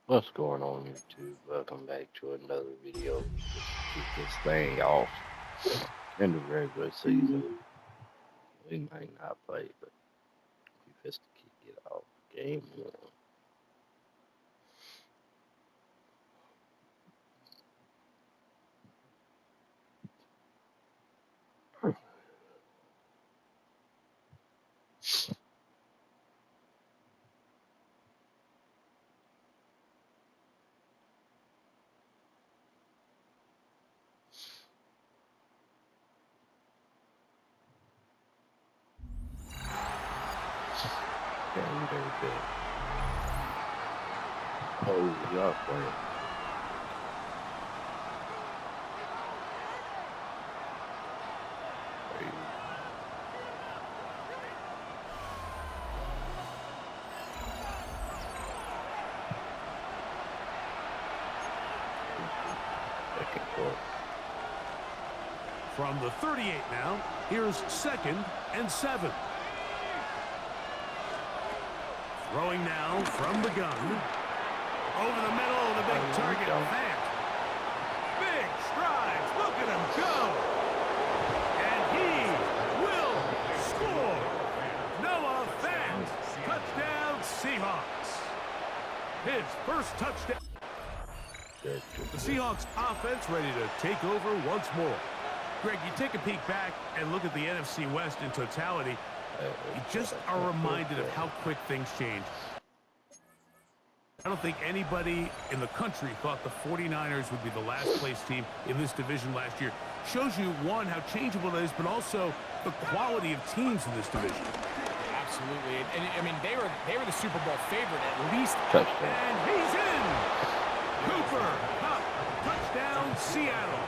What's going on YouTube? Welcome back to another video. We just kick this thing off in the regular season. We might not play, but we just kick it off. Game one. Game very good. Oh, y'all playing. Second quarter. From the 38 now, here's 2nd and 7. Throwing now from the gun. Over the middle of the big target, Fant. Big strides, look at him go. And he will score. Noah Fant, touchdown Seahawks. His first touchdown. The Seahawks offense ready to take over once more. Greg, you take a peek back and look at the NFC West in totality. You just are reminded of how quick things change. I don't think anybody in the country thought the 49ers would be the last place team in this division last year. Shows you, one, how changeable it is, but also the quality of teams in this division. Absolutely. And I mean, they were the Super Bowl favorite at least. And he's in! Cooper Kupp, touchdown Seattle.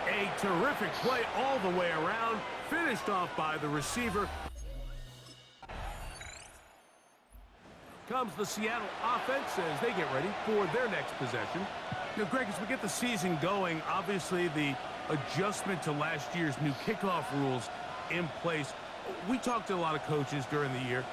A terrific play all the way around, finished off by the receiver. Comes the Seattle offense as they get ready for their next possession. You know, Greg, as we get the season going, obviously the adjustment to last year's new kickoff rules in place. We talked to a lot of coaches during the year.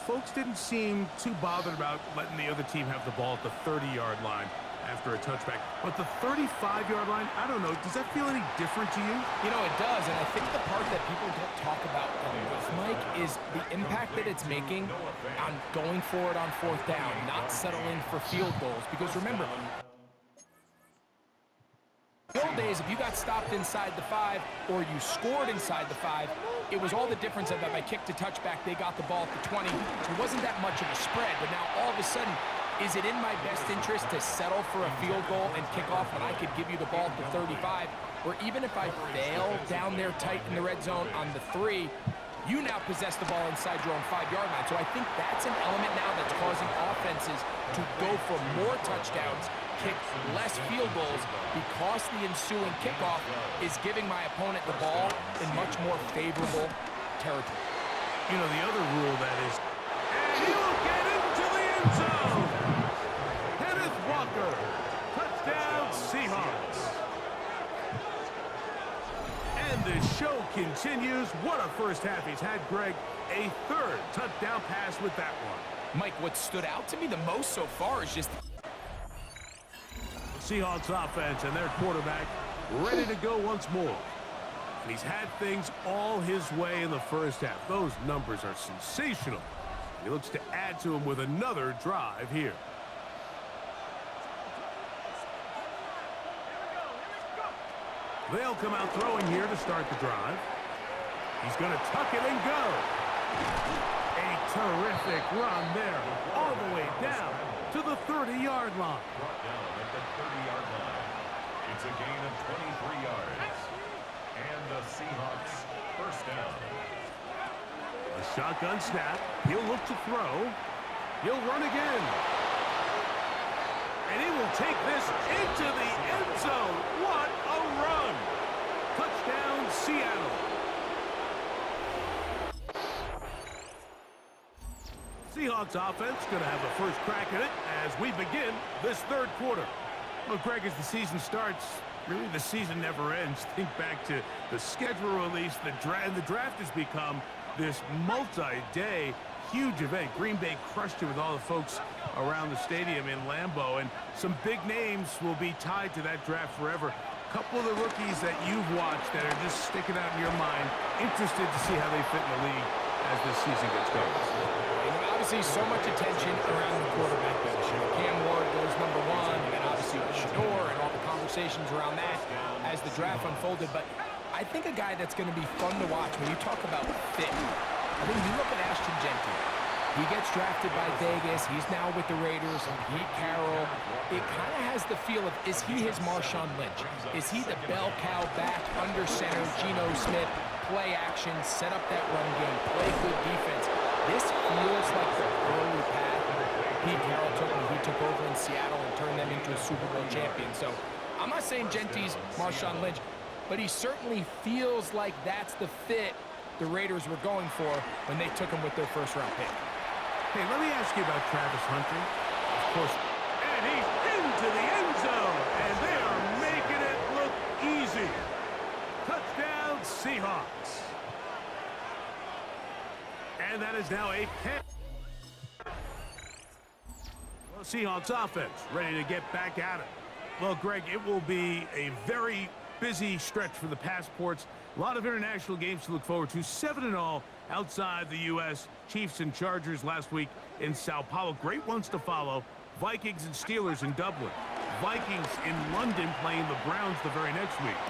Folks didn't seem too bothered about letting the other team have the ball at the 30-yard line after a touchback. But the 35-yard line, I don't know, does that feel any different to you? You know, it does, and I think the part that people don't talk about enough, Mike, is the impact that it's making on going forward on 4th down, not settling for field goals. Because remember, the old days, if you got stopped inside the 5 or you scored inside the 5, it was all the difference of if I kicked a touchback, they got the ball at the 20. It wasn't that much of a spread, but now all of a sudden, is it in my best interest to settle for a field goal and kick off when I could give you the ball at the 35? Or even if I fail down there tight in the red zone on the 3, you now possess the ball inside your own 5-yard line. So I think that's an element now that's causing offenses to go for more touchdowns, kick less field goals, because the ensuing kickoff is giving my opponent the ball in much more favorable territory. You know, the other rule that is, and he'll get into the end zone. Kenneth Walker, touchdown Seahawks. And the show continues. What a first half he's had, Greg. A 3rd touchdown pass with that one. Mike, what stood out to me the most so far is just Seahawks offense and their quarterback ready to go once more. And he's had things all his way in the first half. Those numbers are sensational. He looks to add to them with another drive here. They'll come out throwing here to start the drive. He's going to tuck it and go. A terrific run there, all the way down to the 30-yard line. It's a gain of 23 yards. And the Seahawks first down. A shotgun snap. He'll look to throw. He'll run again. And he will take this into the end zone. What a run! Touchdown, Seattle. Seahawks offense going to have the first crack at it as we begin this 3rd quarter. Well, Greg, as the season starts, really the season never ends. Think back to the schedule release, the draft has become this multi-day huge event. Green Bay crushed it with all the folks around the stadium in Lambeau, and some big names will be tied to that draft forever. A couple of the rookies that you've watched that are just sticking out in your mind, interested to see how they fit in the league as this season gets going. Obviously, so much attention around the quarterback position. Cam Ward goes #1, and obviously with Shador and all the conversations around that as the draft unfolded. But I think a guy that's going to be fun to watch when you talk about fit, I think you look at Ashton Jeanty. He gets drafted by Vegas. He's now with the Raiders. Pete Carroll. It kind of has the feel of, is he his Marshawn Lynch? Is he the bell cow back, under center, Geno Smith, play action, set up that run game, play good defense? This feels like the early path Pete Carroll took when he took over in Seattle and turned them into a Super Bowl champion. So I'm not saying Jeanty's Marshawn Lynch, but he certainly feels like that's the fit the Raiders were going for when they took him with their first-round pick. Hey, let me ask you about Travis Hunter. Of course, and he's into the end zone, and they are making it look easy. Touchdown, Seahawks. And that is now a pick. Well, Seahawks offense ready to get back at it. Well, Greg, it will be a very busy stretch for the passports. A lot of international games to look forward to. 7-0 outside the U.S. Chiefs and Chargers last week in Sao Paulo. Great ones to follow. Vikings and Steelers in Dublin. Vikings in London playing the Browns the very next week.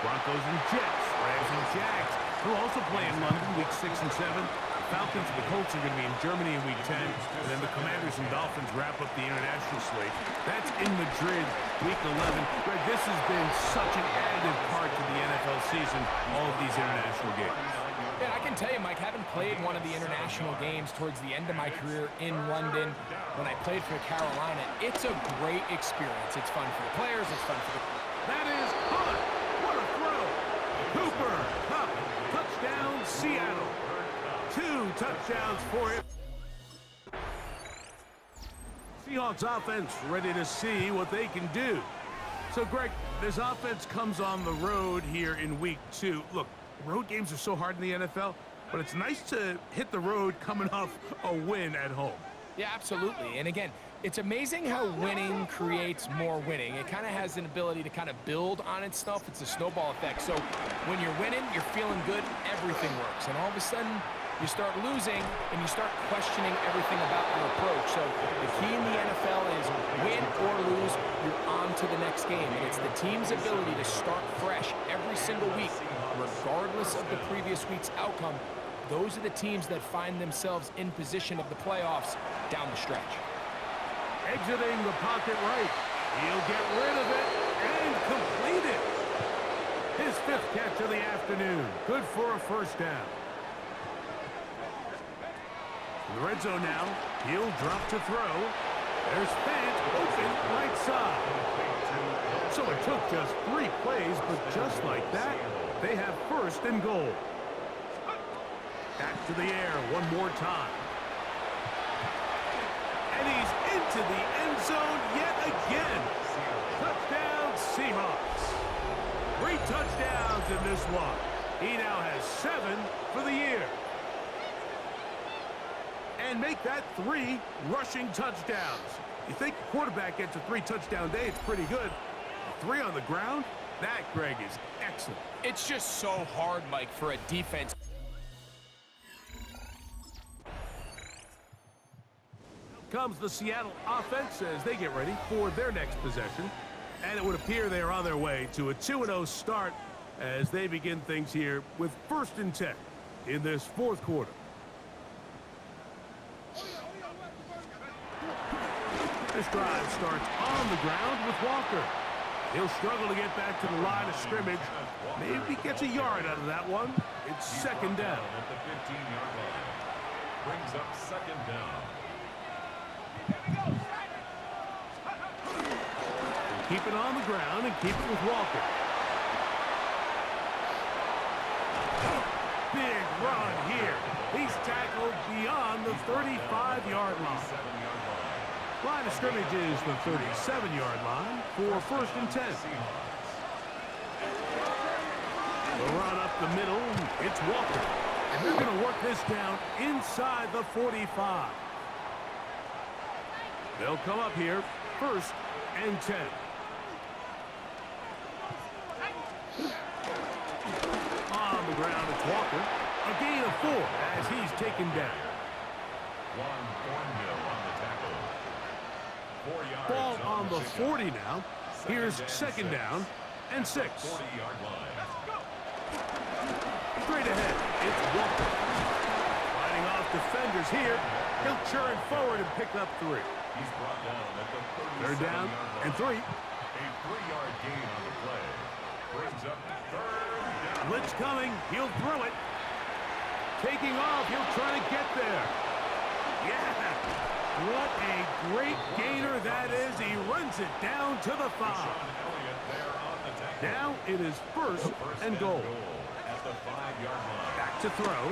Broncos and Jets. Rams and Jags will also play in London week 6 and 7. Falcons and the Colts are going to be in Germany in week 10. And then the Commanders and Dolphins wrap up the international slate. That's in Madrid week 11. Greg, this has been such an additive part to the NFL season, all of these international games. Yeah, I can tell you, Mike, having played one of the international games towards the end of my career in London when I played for Carolina, it's a great experience. It's fun for the players. It's fun for the... That is fun. What a throw. Cooper Kupp, touchdown, Seattle. 2 touchdowns for him. Seahawks offense ready to see what they can do. So, Greg, this offense comes on the road here in week 2. Look, road games are so hard in the NFL, but it's nice to hit the road coming off a win at home. Yeah, absolutely. And again, it's amazing how winning creates more winning. It kind of has an ability to kind of build on itself. It's a snowball effect. So when you're winning, you're feeling good, everything works. And all of a sudden, you start losing, and you start questioning everything about your approach. So the key in the NFL is win or lose, you're on to the next game. And it's the team's ability to start fresh every single week, regardless of the previous week's outcome. Those are the teams that find themselves in position of the playoffs down the stretch. Exiting the pocket right. He'll get rid of it and complete it. His 5th catch of the afternoon. Good for a first down. In the red zone now. He'll drop to throw. There's Fant open right side. So it took just 3 plays, but just like that, they have 1st and goal. Back to the air one more time. And he's into the end zone yet again. Touchdown, Seahawks. 3 touchdowns in this one. He now has 7 for the year. And make that 3 rushing touchdowns. You think the quarterback gets a 3-touchdown day, it's pretty good. 3 on the ground? That, Greg, is excellent. It's just so hard, Mike, for a defense. Comes the Seattle offense as they get ready for their next possession. And it would appear they are on their way to a 2-0 start as they begin things here with 1st and 10 in this 4th quarter. This drive starts on the ground with Walker. He'll struggle to get back to the line of scrimmage. Maybe gets a yard out of that one. It's 2nd down. At the 15-yard line. Brings up 2nd down. Keep it on the ground and keep it with Walker. Big run here. He's tackled beyond the 35-yard line. Line of scrimmage is the 37-yard line for 1st and 10. The run up the middle. It's Walker. And they're going to work this down inside the 45. They'll come up here, 1st and 10. On the ground, it's Walker. A gain of 4 as he's taken down. Juan Thornhill on the tackle. 4 yards. Ball on the pickup. 40 now. Here's 2nd down and 6. 40-yard line. Straight ahead, it's Walker. Fighting off defenders here. He'll churn forward and pick up 3. He's brought down at the 37-yard They're down line. and 3. A 3-yard gain on the play. Brings up 3rd down. Blitz coming. He'll throw it. Taking off. He'll try to get there. Yeah. What a great gainer that is. He runs it down to the 5. Sean Elliott there on the tackle. Now it is 1st and goal. At the 5-yard line. Back to throw.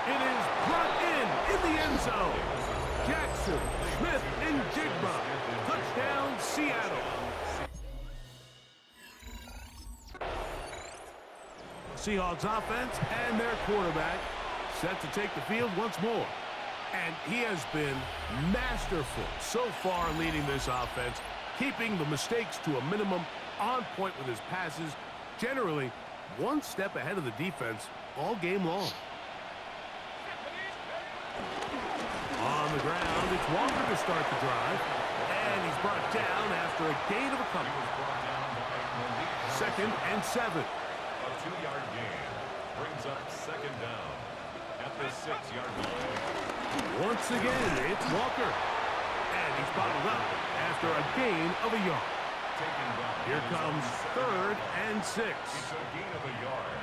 It is brought in the end zone. Jackson, Smith, and Jigba. Touchdown, Seattle. Seahawks offense and their quarterback set to take the field once more. And he has been masterful so far leading this offense, keeping the mistakes to a minimum, on point with his passes, generally one step ahead of the defense all game long. On the ground, it's Walker to start the drive. And he's brought down after a gain of a couple. He was brought down by Malik. 2nd and 7. A 2-yard gain. Brings up 2nd down. At the 6-yard line. Once again, it's Walker. And he's bottled up after a gain of a yard. Taken down. Here comes 3rd and 6. It's a gain of a yard.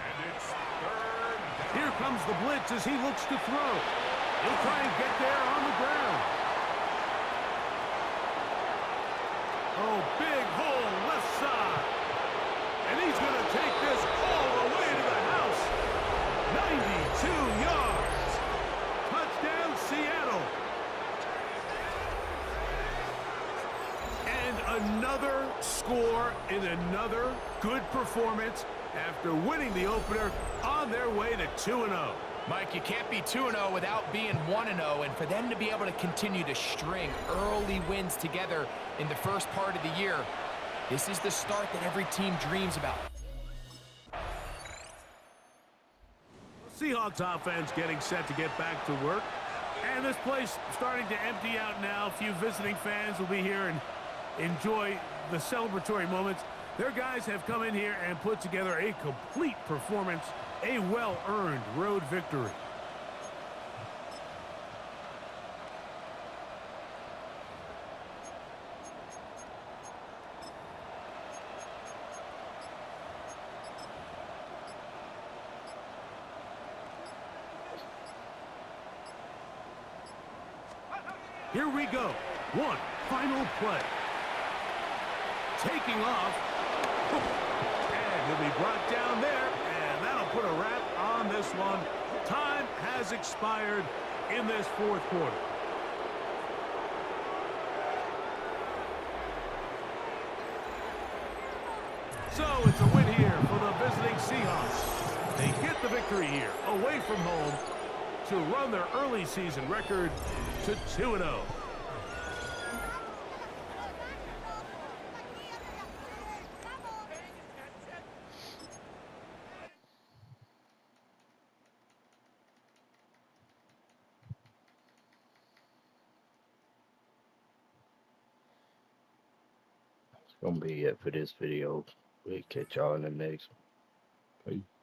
And it's 3rd down. Here comes the blitz as he looks to throw. He'll try and get there on the ground. Oh, big hole left side. And he's going to take this all the way to the house. 92 yards. Touchdown, Seattle. And another score in another good performance after winning the opener on their way to 2-0. Mike, you can't be 2-0 without being 1-0, and for them to be able to continue to string early wins together in the first part of the year, this is the start that every team dreams about. Seahawks offense getting set to get back to work. And this place starting to empty out now. A few visiting fans will be here and enjoy the celebratory moments. Their guys have come in here and put together a complete performance, a well-earned road victory. Here we go. One final play. Taking off. And he'll be brought down there. And that'll put a wrap on this one. Time has expired in this 4th quarter. So it's a win here for the visiting Seahawks. They get the victory here away from home to run their early season record to 2-0. That's gonna be it for this video. We'll catch y'all in the next one. Peace.